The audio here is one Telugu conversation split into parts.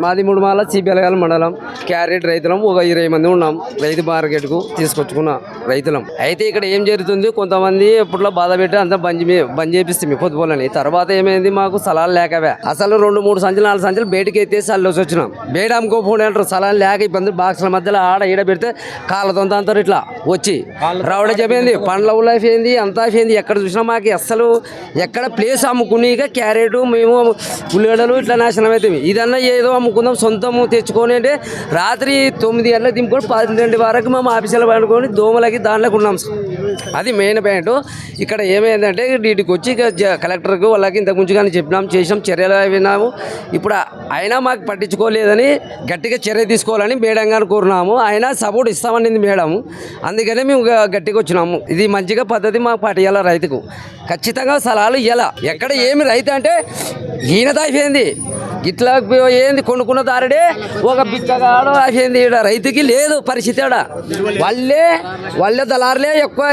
మాది ముడుమాల సిబిఎల్గాల మండలం క్యారెట్ రైతులం. ఒక 20 మంది ఉన్నాం. రైతు మార్కెట్కు తీసుకొచ్చుకున్న రైతులం. అయితే ఇక్కడ ఏం జరుగుతుంది, కొంతమంది ఎప్పట్లో బాధ పెట్టి అంతా బంద్ చేపిస్తుంది పొద్దుపోలని. తర్వాత ఏమైంది, మాకు స్థలాలు లేకవే. అసలు 2-3 సంచులు 4 సంచులు బయటకి ఎత్తేసి అల్లోసి వచ్చినాం. బయట అమ్ముకోపోయి అంటారు. స్థలాలు లేక ఇబ్బంది, బాక్సుల మధ్యలో ఆడ ఈడ పెడితే కాళ్ళతో అంటారు. ఇట్లా వచ్చి రావడం చెప్పింది. పండ్ల లైఫ్ ఏంది, అంతా ఏంది, ఎక్కడ చూసినా మాకు అస్సలు ఎక్కడ ప్లేస్ అమ్ముకుని క్యారెట్ మేము ఉల్లిగడ్డలు ఇట్లా నాశనం అవుతాయి. ఇదన్నా ఏదో అమ్ముకుందాం సొంతము తెచ్చుకొని అంటే రాత్రి 9 గంటలకు దింపుకొని 12 వరకు మేము ఆఫీసులో పడుకొని దోమలకి దాంట్లోకి ఉన్నాం. అది మెయిన్ పాయింట్. ఇక్కడ ఏమైందంటే వీటికి వచ్చి కలెక్టర్కి వాళ్ళకి ఇంతకు ముందు కానీ చేసాం చర్యలు విన్నాము. ఇప్పుడు అయినా మాకు పట్టించుకోలేదని గట్టిగా చర్య తీసుకోవాలని మేడం గారిని కోరినాము. అయినా సపోర్ట్ ఇస్తామనింది మేడం. అందుకనే మేము గట్టిగా వచ్చినాము. ఇది మంచిగా పద్ధతి మాకు పాటియాల రైతుకు ఖచ్చితంగా స్థలాలు ఇవ్వాల. ఎక్కడ ఏమి రైతు అంటే హీనత అయిపోయింది. ఇట్లా ఏంది కొనుక్కున్న దారుడే ఒక బిచ్చగాడు అయిపోయింది. ఇక్కడ రైతుకి లేదు పరిస్థితి. ఆడ వాళ్ళే దళారులే ఎక్కువ.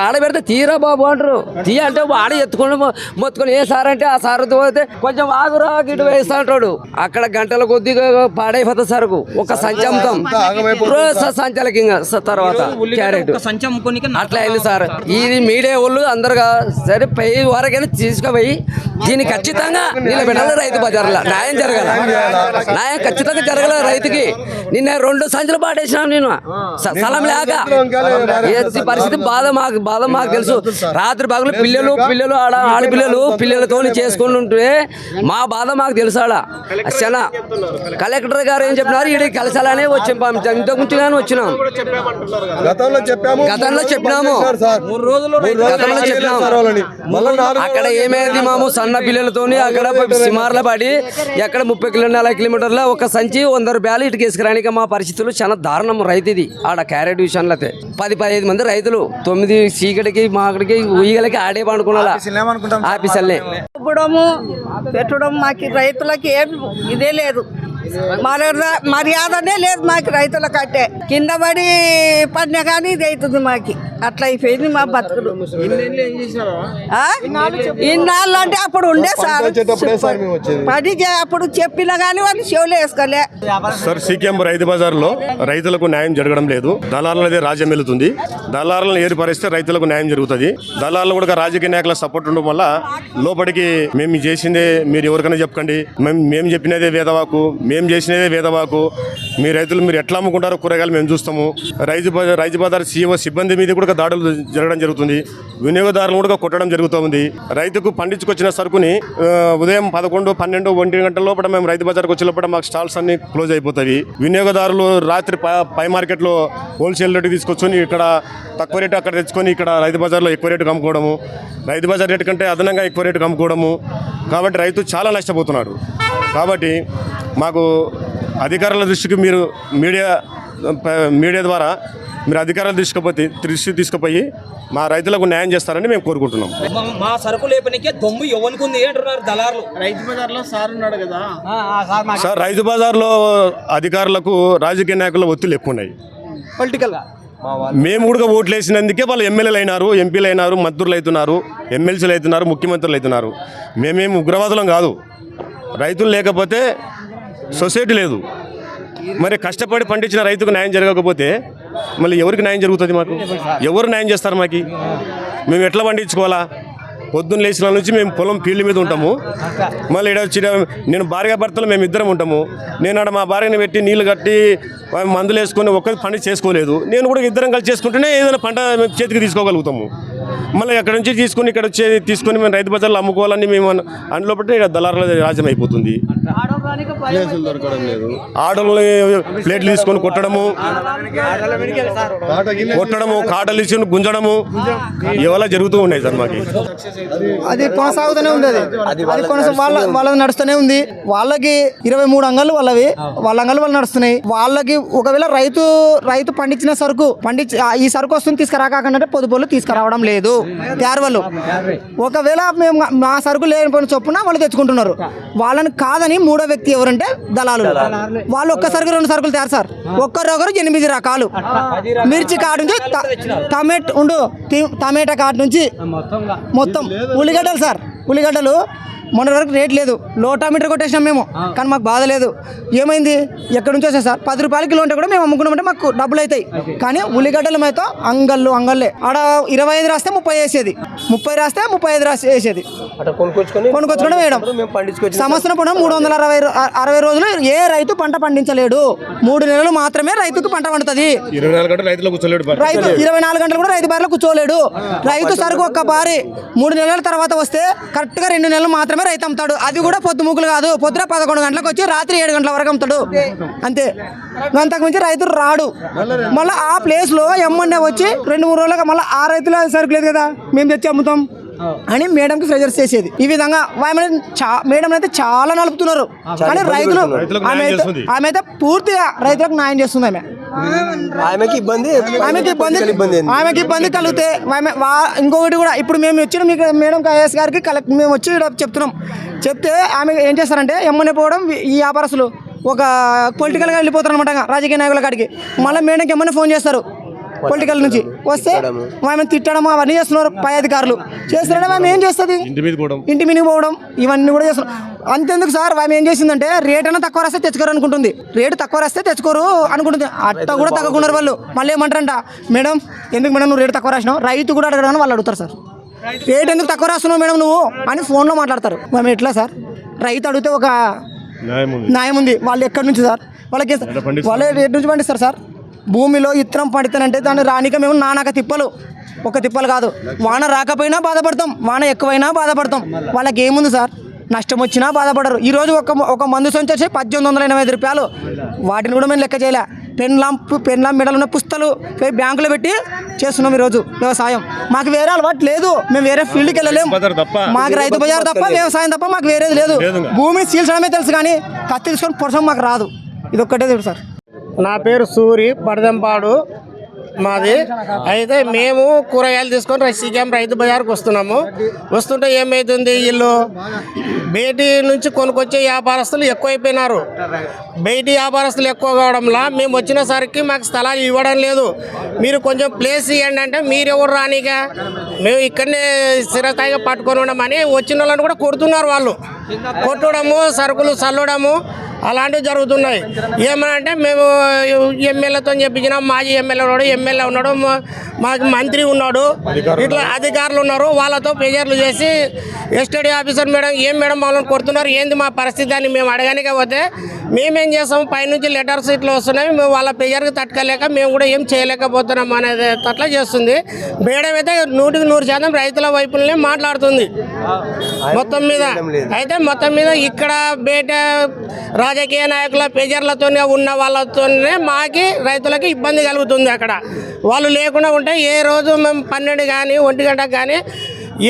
ఆడ పెడితే తీరా బాబు అంటారు. అంటే ఆడ ఎత్తుకొని మొత్తుకొని ఏ సార్ అంటే ఆ సార్ పోతే కొంచెం ఆగురా గిట్టు వేస్తా అంటాడు. అక్కడ గంటల కొద్దిగా పాడైపోతుంది సరుకు. ఒక సంచంతం సంచాలకి తర్వాత క్యారెట్ అట్లా అయింది సార్. ఇది మీడియా వాళ్ళు అందరుగా సరే పై వరకైనా తీసుకుపోయి దీన్ని ఖచ్చితంగా నిలబెట్టాలి. రైతు బజార్లో న్యాయం జరగాల. న్యాయం ఖచ్చితంగా జరగాల రైతుకి. నిన్న 2 సంచులు పాటేసినాం నేను స్థలం లేక. పరిస్థితి బాధ మాకు తెలుసు. రాత్రి బాగులు పిల్లలు ఆడపిల్లలు పిల్లలతో చేసుకుని ఉంటే మా బాధ మాకు తెలుసు. ఆడ అసలు కలెక్టర్ గారు ఏం చెప్పినారు, ఈడికి కలిసాలనే వచ్చాం. ఇంతకు ముందుగానే వచ్చినాం. గతంలో చెప్పినాము. అక్కడ ఏమైంది మాము సన్న పిల్లలతోని అక్కడ సిమార్ల పడి ఎక్కడ 30 కిలోమీటర్ల ఒక సంచి 100 రూపాయలు ఇటుకి వేసుకురానిక మా పరిస్థితులు చాలా దారుణం. రైతు ఇది ఆడ క్యారెట్ విషయంలో అయితే 10-15 మంది రైతులు 9 చీకటికి మాకడికి ఉయ్యలకి ఆడే పండుకున్నా ఆఫీసర్లే పెట్టడం. మాకు రైతులకి ఏం ఇదే లేదు, మర్యాదనే లేదు మాకు రైతుల కంటే. కింద పడి పడినా కానీ ఇది అవుతుంది మాకు. అట్లా అయిపోయింది మా బతుకుడు. ఇన్నాళ్ళు అంటే అప్పుడు ఉండే సార్ పడి అప్పుడు చెప్పినా కానీ వాళ్ళు చెవులు వేసుకోలే సార్. సీకేఎం రైతు బజార్లో రైతులకు న్యాయం జరగడం లేదు. దళారులదే రాజ్యం వెళుతుంది. దళారులను ఏర్పరిస్తే రైతులకు న్యాయం జరుగుతుంది. దళారులు కూడా రాజకీయ నాయకుల సపోర్ట్ ఉండడం వల్ల లోపలికి మేము చేసిందే మీరు ఎవరికైనా చెప్పకండి, మేము చెప్పినదే వేదవాకు, మేము చేసినదే వేదవాకు, మీ రైతులు మీరు ఎట్లా అమ్ముకుంటారో కూరగాయలు మేము చూస్తాము. రైతు బజార్ సీఓ సిబ్బంది మీద కూడా దాడులు జరగడం జరుగుతుంది. వినియోగదారులను కూడా కొట్టడం జరుగుతుంది. రైతుకు పండించుకొచ్చిన సరుకుని ఉదయం 11, 12, 1 గంటల లోపల మేము రైతు బజార్కి వచ్చేటప్పుడు మాకు స్టాల్స్ అన్ని క్లోజ్ అయిపోతాయి. వినియోగదారులు రాత్రి పై మార్కెట్లో హోల్సేల్ రేటు తీసుకొచ్చుకొని ఇక్కడ తక్కువ రేటు అక్కడ తెచ్చుకొని ఇక్కడ రైతు బజార్లో ఎక్కువ రేటుకు అమ్ముకోవడము, రైతు బజార్ రేటు కంటే అదనంగా ఎక్కువ రేటుకు అమ్ముకోవడము. కాబట్టి రైతు చాలా నష్టపోతున్నాడు. కాబట్టి మాకు అధికారుల దృష్టికి మీరు మీడియా ద్వారా మీరు అధికారుల దృష్టి తీసుకుపోయి మా రైతులకు న్యాయం చేస్తారని మేము కోరుకుంటున్నాం. మా సరుకు లేపనికే దొమ్ము ఎవరికి అంటున్నారు దళారులు. రైతు బజార్లో సార్ ఉన్నాడు కదా సార్. రైతు బజార్లో అధికారులకు రాజకీయ నాయకుల ఒత్తిళ్ళు ఎక్కువ ఉన్నాయి. పొలిటికల్గా మేము కూడా ఓట్లు వేసినందుకే వాళ్ళు ఎమ్మెల్యేలు అయినారు, ఎంపీలు అయినారు, మంత్రులు అవుతున్నారు, ఎమ్మెల్సీలు అవుతున్నారు, ముఖ్యమంత్రులు అవుతున్నారు. మేమేమి ఉగ్రవాదులం కాదు. రైతులు లేకపోతే సొసైటీ లేదు. మరి కష్టపడి పండించిన రైతుకు న్యాయం జరగకపోతే మళ్ళీ ఎవరికి న్యాయం జరుగుతుంది? మాకు ఎవరు న్యాయం చేస్తారు? మాకు మేము ఎట్లా పండించుకోవాలా? పొద్దున్న లేచిన నుంచి మేము పొలం ఫీల్డ్ మీద ఉంటాము. మళ్ళీ ఇక్కడ వచ్చి నేను భార్యాభర్తలు మేము ఇద్దరం ఉంటాము. నేను ఆడ మా భార్యని పెట్టి నీళ్ళు కట్టి మందులు వేసుకొని ఒక్కరి పని చేసుకోలేదు. నేను కూడా ఇద్దరం కలిసి చేసుకుంటేనే ఏదైనా పంట చేతికి తీసుకోగలుగుతాము. మళ్ళీ అక్కడ నుంచి తీసుకొని ఇక్కడ వచ్చి తీసుకొని మేము రైతు బజార్లో అమ్ముకోవాలని మేము అందులో పట్టి ఇక్కడ దళారుల రాజ్యం అయిపోతుంది. ఆడోళ్ళని ప్లేట్లు తీసుకొని కొట్టడము, కాటలు తీసుకొని గుంజడము ఇవల్ల జరుగుతూ ఉన్నాయి సార్. మాకు అది కొనసాగుతూనే ఉంది. అది వాళ్ళది నడుస్తూనే ఉంది. వాళ్ళకి 23 అంగళ్ళు వాళ్ళ అంగళ్ళు వాళ్ళు నడుస్తున్నాయి. వాళ్ళకి ఒకవేళ రైతు పండించిన సరుకు ఈ సరుకు వస్తుంది తీసుకురాకంటే పొదుపులు తీసుకురావడం లేదు వాళ్ళు. ఒకవేళ మేము మా సరుకు లేని చొప్పున వాళ్ళు తెచ్చుకుంటున్నారు. వాళ్ళని కాదని 3వ వ్యక్తి ఎవరంటే దళాలు. వాళ్ళు ఒక్క సరుకు 2 సరుకులు తయారు సార్. ఒక్కరొకరు 8 రకాలు. మిర్చి కాటు నుంచి టమాటా కాటు నుంచి మొత్తం ఉల్లిగడ్డలు సార్. ఉల్లిగడ్డలు మొన్న వరకు రేట్ లేదు, లోటా మీటర్ కొట్టేసినాం మేము, కానీ మాకు బాధ లేదు. ఏమైంది, ఎక్కడి నుంచి వస్తాయి సార్, 10 రూపాయల కిలో ఉంటే కూడా మేము అమ్ముకున్నామంటే మాకు డబ్బులు అవుతాయి. కానీ ఉల్లిగడ్డలు అయితే అంగళ్ళే ఆడ 25 రాస్తే 30 వేసేది, 30 రాస్తే 35 వేసేది, కొనుక్కొచ్చుకొని వేయడం. సంవత్సరం పూట 360 రోజులు ఏ రైతు పంట పండించలేడు. 3 నెలలు మాత్రమే రైతుకు పంట పండుతుంది. 24 గంటలు రైతు 24 గంటలు కూడా రైతు బారిలో కూర్చోలేడు. రైతు సరుకు ఒక్క బారి 3 నెలల తర్వాత వస్తే కరెక్ట్ గా 2 నెలలు మాత్రమే రైతు అమ్ముతాడు. అది కూడా పొద్దుముకులు కాదు, పొద్దున 11 గంటలకు వచ్చి రాత్రి 7 గంటల వరకు అమ్ముతాడు అంతే. అంతకు మించి రైతు రాడు. మళ్ళీ ఆ ప్లేస్ లో ఎమ్మండే వచ్చి 2-3 రోజులుగా మళ్ళీ ఆ రైతుల సరుకు లేదు కదా మేము తెచ్చి అమ్ముతాం అని మేడంకి ప్రెజర్స్ చేసేది. ఈ విధంగా మేడం అయితే చాలా నలుపుతున్నారు. కానీ రైతులు ఆమె అయితే పూర్తిగా రైతులకు న్యాయం చేస్తుంది. ఆమెకి ఇబ్బంది కలిగితే ఇంకొకటి కూడా ఇప్పుడు మేము వచ్చిన మీకు మేడం ఐఏఎస్ గారికి మేము వచ్చి చెప్తే ఆమె ఏం చేస్తారంటే ఎమ్మని పోవడం, ఈ వ్యాపారస్తులు ఒక పొలిటికల్గా వెళ్ళిపోతారు అనమాట రాజకీయ నాయకుల కాడికి. మళ్ళీ మేడంకి ఎమ్మని ఫోన్ చేస్తారు పొలిటికల్ నుంచి వస్తే ఆమె తిట్టడం అవన్నీ చేస్తున్నారు. పై అధికారులు చేస్తున్నాడు. ఆమె ఏం చేస్తుంది, ఇంటి మీదకి పోవడం ఇవన్నీ కూడా చేస్తున్నారు. అంతెందుకు సార్, ఆమె ఏం చేసిందంటే రేట్ అయినా తక్కువ రాస్తే తెచ్చుకోరు అనుకుంటుంది, రేటు తక్కువ రాస్తే తెచ్చుకోరు అనుకుంటుంది. అట్ట కూడా తగ్గకున్నారు వాళ్ళు. మళ్ళీ ఏమంటారంట, మేడం ఎందుకు మేడం నువ్వు రేటు తక్కువ రాసినావు, రైతు కూడా అడగడానికి వాళ్ళు అడుగుతారు సార్. రేట్ ఎందుకు తక్కువ రాస్తున్నావు మేడం నువ్వు అని ఫోన్లో మాట్లాడతారు. మేము ఎట్లా సార్, రైతు అడిగితే ఒక న్యాయం ఉంది. వాళ్ళు ఎక్కడి నుంచి సార్, వాళ్ళకి వాళ్ళు రేటు నుంచి పండిస్తారు సార్. భూమిలో ఇత్తనం పండితేనంటే దాన్ని రానిక మేము నానాక తిప్పలు, ఒక తిప్పలు కాదు. వాన రాకపోయినా బాధపడతాం, వాన ఎక్కువైనా బాధపడతాం. వాళ్ళకి ఏముంది సార్, నష్టం వచ్చినా బాధపడరు. ఈరోజు ఒక మందు సంచి వచ్చి 1885 రూపాయలు, వాటిని కూడా మేము లెక్క చేయలే. పెన్లాం మెడలు ఉన్న పుస్తలు బ్యాంకులో పెట్టి చేస్తున్నాం ఈరోజు వ్యవసాయం. మాకు వేరే అలవాటు లేదు, మేము వేరే ఫీల్డ్కి వెళ్ళలేము. మాకు రైతు బజార్ తప్ప వ్యవసాయం తప్ప మాకు వేరేది లేదు. భూమిని చీల్చడమే తెలుసు కానీ కత్తి తీసుకొని పొడసం మాకు రాదు. ఇది ఒక్కటే తెలుసు సార్. నా పేరు సూరి, పడదంపాడు మాది. అయితే మేము కూరగాయలు తీసుకొని రసీకేం రైతు బజార్కి వస్తుంటే ఏమవుతుంది, వీళ్ళు బయటి నుంచి కొనుక్కొచ్చే వ్యాపారస్తులు ఎక్కువైపోయినారు. బయటి వ్యాపారస్తులు ఎక్కువ కావడంలా మేము వచ్చినసరికి మాకు స్థలాలు ఇవ్వడం లేదు. మీరు కొంచెం ప్లేస్ ఇవ్వండి అంటే మీరెవరు రానిగా, మేము ఇక్కడనే స్థిరస్థాయిగా పట్టుకొని ఉండమని వచ్చిన వాళ్ళని కూడా కొడుతున్నారు. వాళ్ళు కొట్టడము, సరుకులు చల్లడము అలాంటివి జరుగుతున్నాయి. ఏమనంటే మేము ఎమ్మెల్యేతో చెప్పించినాం, మాజీ ఎమ్మెల్యే ఉన్నాడు, మాకు మంత్రి ఉన్నాడు, ఇట్లా అధికారులు ఉన్నారు. వాళ్ళతో ప్రెజర్లు చేసి ఎస్టడీ ఆఫీసర్ మేడం ఏం మేడం మమ్మల్ని కొడుతున్నారు, ఏంది మా పరిస్థితి అని మేము అడగనికే పోతే మేమేం చేస్తాం, పైనుంచి లెటర్స్ ఇట్లా వస్తున్నాయి, మేము వాళ్ళ ప్రెజర్కి తట్టుకోలేక మేము కూడా ఏం చేయలేకపోతున్నాం అనేది అట్లా చేస్తుంది. మేడం అయితే 100% రైతుల వైపులనే మాట్లాడుతుంది మొత్తం మీద. అయితే మొత్తం మీద ఇక్కడ బయట రాజకీయ నాయకుల ప్రెజర్లతోనే ఉన్న వాళ్ళతోనే మాకి రైతులకి ఇబ్బంది కలుగుతుంది. అక్కడ వాళ్ళు లేకుండా ఉంటే ఏ రోజు మేము 12 కానీ 1 గంటకు కానీ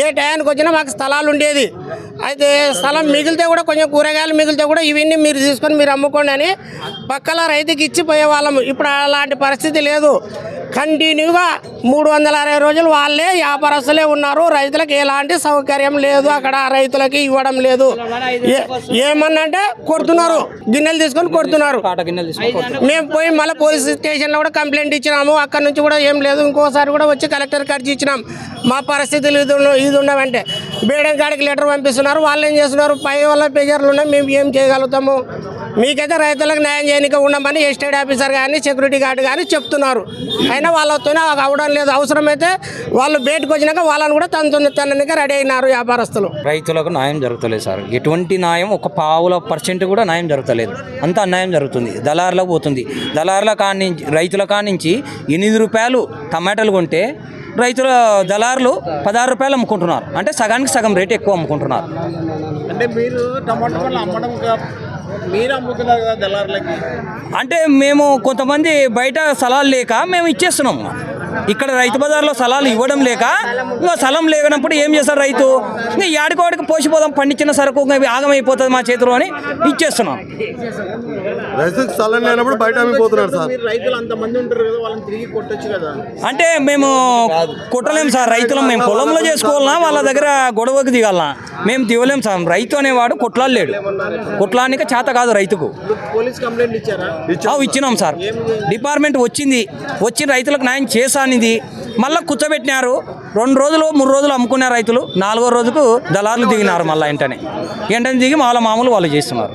ఏ టయానికి వచ్చినా మాకు స్థలాలు ఉండేది. అయితే స్థలం మిగిలితే కూడా కొంచెం కూరగాయలు మిగిలితే కూడా ఇవన్నీ మీరు తీసుకొని మీరు అమ్ముకోండి అని పక్కల రైతుకి ఇచ్చిపోయే వాళ్ళము. ఇప్పుడు అలాంటి పరిస్థితి లేదు. కంటిన్యూగా 360 రోజులు వాళ్ళే వ్యాపారస్తులే ఉన్నారు. రైతులకు ఎలాంటి సౌకర్యం లేదు, అక్కడ రైతులకి ఇవ్వడం లేదు. ఏమన్నంటే కొడుతున్నారు, గిన్నెలు తీసుకొని కొడుతున్నారు. మేము పోయి మళ్ళీ పోలీస్ స్టేషన్లో కూడా కంప్లైంట్ ఇచ్చినాము. అక్కడ నుంచి కూడా ఏం లేదు. ఇంకోసారి కూడా వచ్చి కలెక్టర్ కాడికి ఇచ్చినాం, మా పరిస్థితులు ఇది ఉండవంటే బేడం కాడికి లెటర్ పంపిస్తున్నారు. వాళ్ళు ఏం చేస్తున్నారు, పై వాళ్ళ ప్రెజర్లు ఉన్నాయి, మేము ఏం చేయగలుగుతాము, మీకైతే రైతులకు న్యాయం చేయడానికి ఉండమని ఎస్టేట్ ఆఫీసర్ కానీ సెక్యూరిటీ గార్డు కానీ చెప్తున్నారు. అయినా వాళ్ళతోనే అవడం లేదు. అవసరమైతే వాళ్ళు బయటకు వచ్చినాక వాళ్ళని కూడా తననికి రెడీ అయినారు వ్యాపారస్తులు. రైతులకు న్యాయం జరుగుతలేదు సార్. ఎటువంటి న్యాయం, ఒక % కూడా న్యాయం జరుగుతలేదు. అంత అన్యాయం జరుగుతుంది. దళారులకు పోతుంది. రైతుల కానించి 8 రూపాయలు టమాటాలు కొంటే దళారులు 16 రూపాయలు అమ్ముకుంటున్నారు. అంటే సగానికి సగం రేటు ఎక్కువ అమ్ముకుంటున్నారు. అంటే మీరు టమాటా పళ్ళు అమ్మడం మీరు అమ్ముతున్నారు కదా దళారులకి. అంటే మేము కొంతమంది బయట స్థలాలు లేక మేము ఇచ్చేస్తున్నాము. ఇక్కడ రైతు బజార్లో స్థలాలు ఇవ్వడం లేక ఇంకా స్థలం లేనప్పుడు ఏం చేస్తారు రైతు, ఇంకా ఏడుకోడికి పోసిపోదాం, పండించిన సరుకు ఆగమైపోతుంది మా చేతిలో అని ఇచ్చేస్తున్నాం. రైతులకు స్థలం లేనప్పుడు బయట అమ్మిపోతున్నారు సార్. రైతులు అంతమంది ఉంటారు కదా, వాళ్ళని తిరిగి కొట్టొచ్చు కదా. అంటే మేము కొట్టలేము సార్. రైతులు మేము పొలంలో చేసుకోవాలన్నా వాళ్ళ దగ్గర గొడవకు దిగాలన్నా మేము దిగలేము సార్. రైతు అనేవాడు కొట్లాడలేడు. కొట్లానికి చేత కాదు రైతుకు. పోలీస్ కంప్లైంట్ ఇచ్చారా? ఇచ్చినాం సార్. డిపార్ట్మెంట్ వచ్చి రైతులకు న్యాయం చేసానిది మళ్ళీ కూర్చోబెట్టినారు. 2 రోజులు 3 రోజులు అమ్ముకునే రైతులు 4వ రోజుకు దళారులు దిగినారు. మళ్ళీ వెంటనే దిగి మామూలు వాళ్ళు చేస్తున్నారు.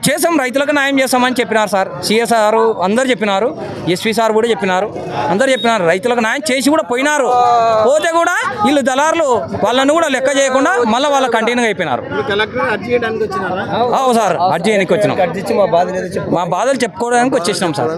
చేసాం, రైతులకు న్యాయం చేస్తామని చెప్పినారు సార్. సిఎస్ సార్ అందరు చెప్పినారు, ఎస్పీ సార్ కూడా చెప్పినారు, అందరు చెప్పినారు. రైతులకు న్యాయం చేసి కూడా పోయినారు. పోతే కూడా వీళ్ళు దళారులు వాళ్ళను కూడా లెక్క చేయకుండా మళ్ళీ వాళ్ళ కంటిన్యూగా అయిపోయినారు. సార్ అర్జీ చేయడానికి వచ్చినాం, మా బాధలు చెప్పుకోవడానికి వచ్చేసినాం సార్.